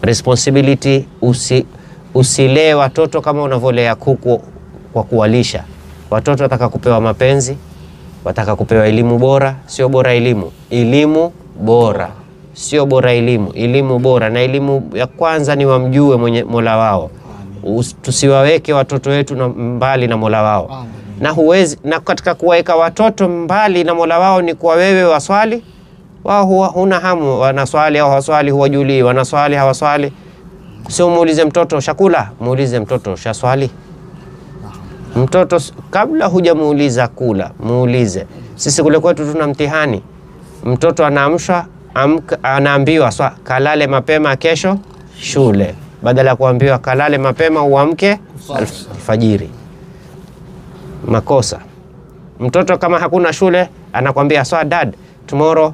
responsibility. Usilee watoto kama unavolea kuku kwa kuwalisha. Watoto wataka kupewa mapenzi, wataka kupewa elimu bora, sio bora elimu bora, sio bora elimu bora. Na elimu ya kwanza ni wamjue mwenye Mola wao. Tusiwaweke watoto wetu mbali na Mola wao. Na huwezi, na katika kuweka watoto mbali na Mola wao ni kwa wewe waswali, wao huna hamu, wanaswali au hawaswali, huwajulii wanaswali hawaswali. Sio muulize mtoto shakula, muulize mtoto shaswali. Mtoto kabla hujamuuliza kula, muulize. Sisi kule kwetu tuna mtihani. Mtoto anaamshwa, anaambiwa kalale mapema kesho shule, badala ya kuambiwa kalale mapema uamke alfajiri. Makosa. Mtoto kama hakuna shule anakwambia dad, tomorrow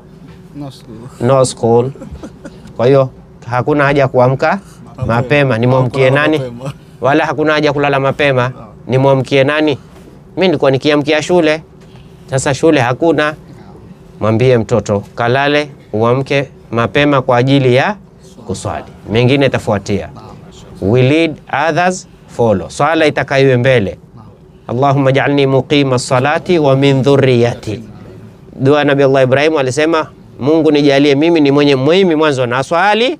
no school. Kwa hiyo hakuna haja kuamka mapema, ni muamkie nani? Wala hakuna haja kulala mapema, ni muamkie nani? Mimi nilikuwa nikiamkia shule, sasa shule hakuna. Mwambie mtoto kalale uamke mapema kwa ajili ya kuswali, mengine tafuatia. We lead, others follow. Swala itakaiwe mbele. Allahumma ja'alni muqima salati wa min dhurriyyati. Dua Nabii Allah Ibrahim alisema, Mungu nijalie mimi ni mwenye muhimu mwanzo na swali,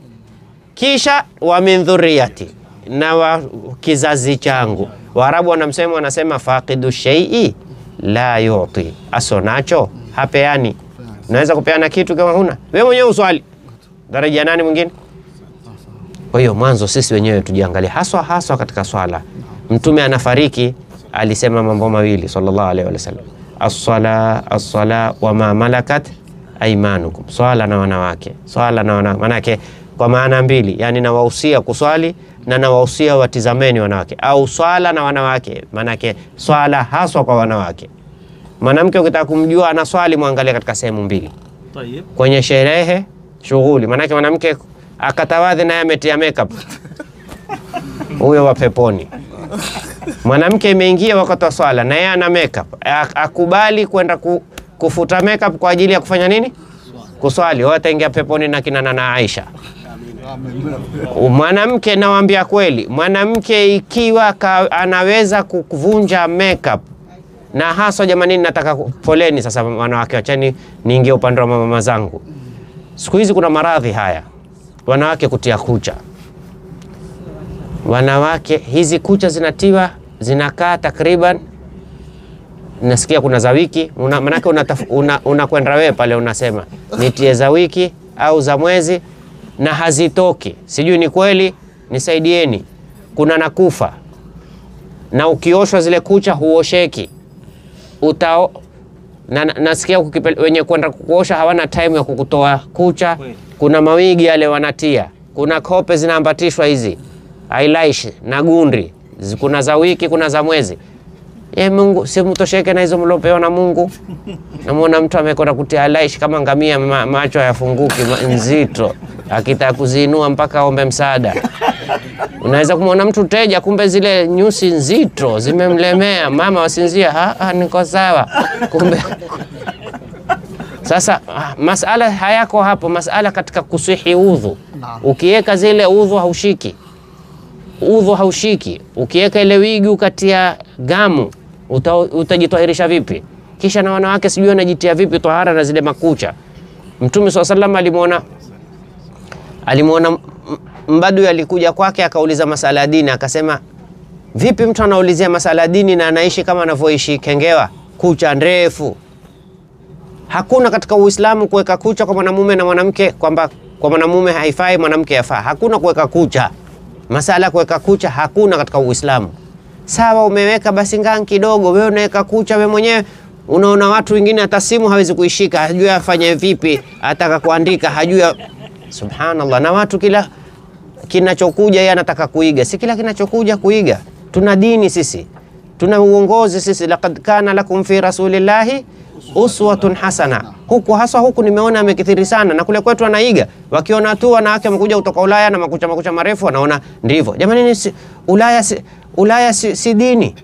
kisha wa min dhurriyyati, na wa kizazi changu. Waarabu wanasema faqidu shay'i la yu'ti, asonacho hapeani. Unaweza kupeana kitu kama huna wewe mwenyewe uswali, daraja nani mwingine? Kwa hiyo mwanzo sisi wenyewe tujiangalie, haswa katika swala. Mtume anafariki alisema mambo mawili sallallahu alaihi wasallam, as-sala wa ma malakat aymanukum. Swala na wanawake, manake kwa maana mbili, yani nawahusia kuswali na nawahusia watizameni wanawake, au swala na wanawake, manake swala haswa kwa wanawake. Mwanamke ukitaka kumjua anaswali, muangalie katika sehemu mbili. Kwenye sherehe, shughuli, manake mwanamke akatawadhi naye ametia makeup, huyo wa peponi. Mwanamke imeingia wakati wa swala na yeye ana makeup, akubali kwenda kufuta makeup kwa ajili ya kufanya nini? Kuswali. Wote ingia peponi na kina Nana Aisha. Mwanamke, nawaambia kweli, mwanamke ikiwa anaweza kuvunja makeup, na hasa jamani, nataka poleni sasa wanawake, acheni niingie upande wa mama zangu. Siku hizi kuna maradhi haya, wanawake kutia kucha. Wanawake hizi kucha zinatiwa, zinakaa takriban, nasikia kuna za wiki, manake unakwenda wewe pale unasema nitie za wiki au za mwezi, na hazitoki. Sijui ni kweli, nisaidieni. Kuna nakufa, na ukioshwa zile kucha huosheki. Nasikia wenye kwenda kuosha hawana time ya kukutoa kucha. Kuna mawigi yale wanatia, kuna kope zinaambatishwa hizi eyelash na gundi, kuna za wiki, kuna za mwezi. Mungu, si mtosheke na hizo mlopewa na Mungu. Namuona mtu amekwenda kutia eyelash kama ngamia, macho hayafunguki, nzito, akitaka kuziinua mpaka ombe msaada. Unaweza kumwona mtu teja, kumbe zile nyusi nzito zimemlemea. Mama wasinzia, niko sawa, kumbe. Sasa masala hayako hapo, masala katika kusihi udhu. Ukiweka zile udhu haushiki. Ukiweka ile wigi ukatia gamu, utajitwahirisha vipi? Kisha na wanawake sijui wanajitia vipi tahara na zile makucha. Mtume SAW alimuona mbadu alikuja kwake, akauliza masala dini, akasema vipi mtu anaulizia masala dini na anaishi kama anavyoishi kengewa, kucha ndefu? Hakuna katika Uislamu kuweka kucha kwa mwanamume na mwanamke, kwamba kwa mwanamume haifai, mwanamke yafaa. Hakuna kuweka kucha. Masala kuweka kucha hakuna katika Uislamu. Sawa, umeweka basi ngani kidogo, wewe unaweka kucha wewe mwenyewe. Unaona watu wengine hata simu hawezi kuishika, hajui afanye vipi, ataka kuandika hajui. Subhanallah. Na watu kila kinachokuja yeye anataka kuiga. Si kila kinachokuja kuiga. Tuna dini sisi, tuna uongozi sisi. Laqad kana lakum fi rasulillahi uswatun hasana. Huku nimeona amekithiri sana, na kule kwetu anaiga. Wakiona tu wanawake wamekuja kutoka Ulaya na makucha marefu, wanaona ndivyo. Jamani, Ulaya si dini.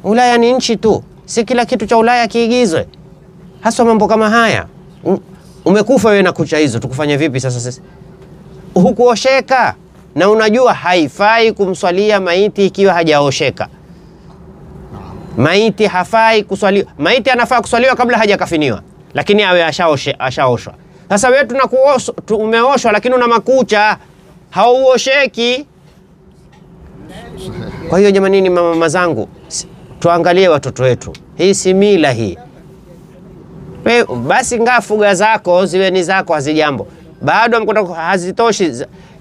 Ulaya ni nchi tu. Si kila kitu cha Ulaya kiigizwe. Hasa mambo kama haya. Umekufa wewe na kucha hizo, tukufanye vipi sasa sisi? Hukuosheka. Na unajua haifai kumswalia maiti ikiwa hajaosheka. Maiti hafai kuswaliwa. Maiti anafaa kuswaliwa kabla hajakafiniwa, lakini awe ashaoshwa. Sasa wewe umeoshwa lakini una makucha, hauosheki. Kwa hiyo jamanini, mama zangu, tuangalie watoto wetu. Hii si mila hii. Basi fuga zako ziwe ni zako, hazijambo. Bado mkuta hazitoshi.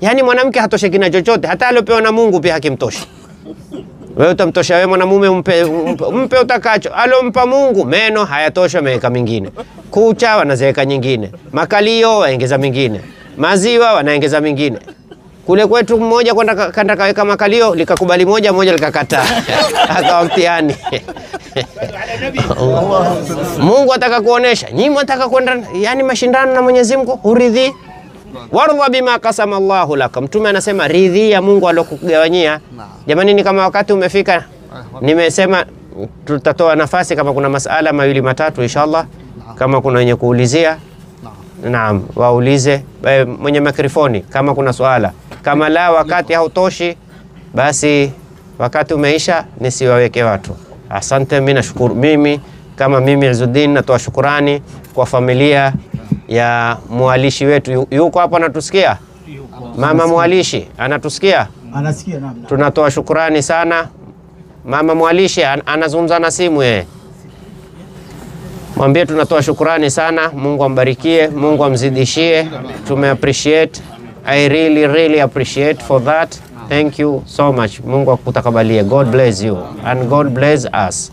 Yani mwanamke hatosheki na chochote, hata aliopewa na Mungu pia hakimtoshi. Wewe utamtosha wewe mwanamume, umpe utakacho. Alompa Mungu meno hayatosha, ameweka mingine. Kucha wanaziweka nyingine. Makalio waongeza mingine. Maziwa wanaongeza mingine. Kule kwetu mmoja kwenda kaweka makalio, likakubali moja likakataa. Akawa mtihani. Mungu ataka kuonesha, nyinyi mtaka kwenda yani mashindano na Mwenyezi Mungu, uridhi. Warda bima qasama Allahu laka. Mtume anasema ridhi ya Mungu alokugawanyia. Jamani, ni kama wakati umefika, nimesema tutatoa nafasi kama kuna masala mawili matatu inshallah, kama kuna wenye kuulizia. Naam, waulize mwenye mikrofoni kama kuna swala. Kama la wakati hautoshi, basi wakati umeisha, nisiwaweke watu. Asante, mimi nashukuru. Mimi Izzuddin natoa shukrani kwa familia ya mwalishi wetu. Yuko hapa anatusikia? Mama mwalishi anatusikia? Anasikia. Naam. Tunatoa shukrani sana. Mama mwalishi anazungumza na simu yeye. Mwambie tunatoa shukrani sana. Mungu ambarikie, Mungu amzidishie. Tume appreciate. I really appreciate for that. Thank you so much. Mungu akutakabalie. God bless you and God bless us.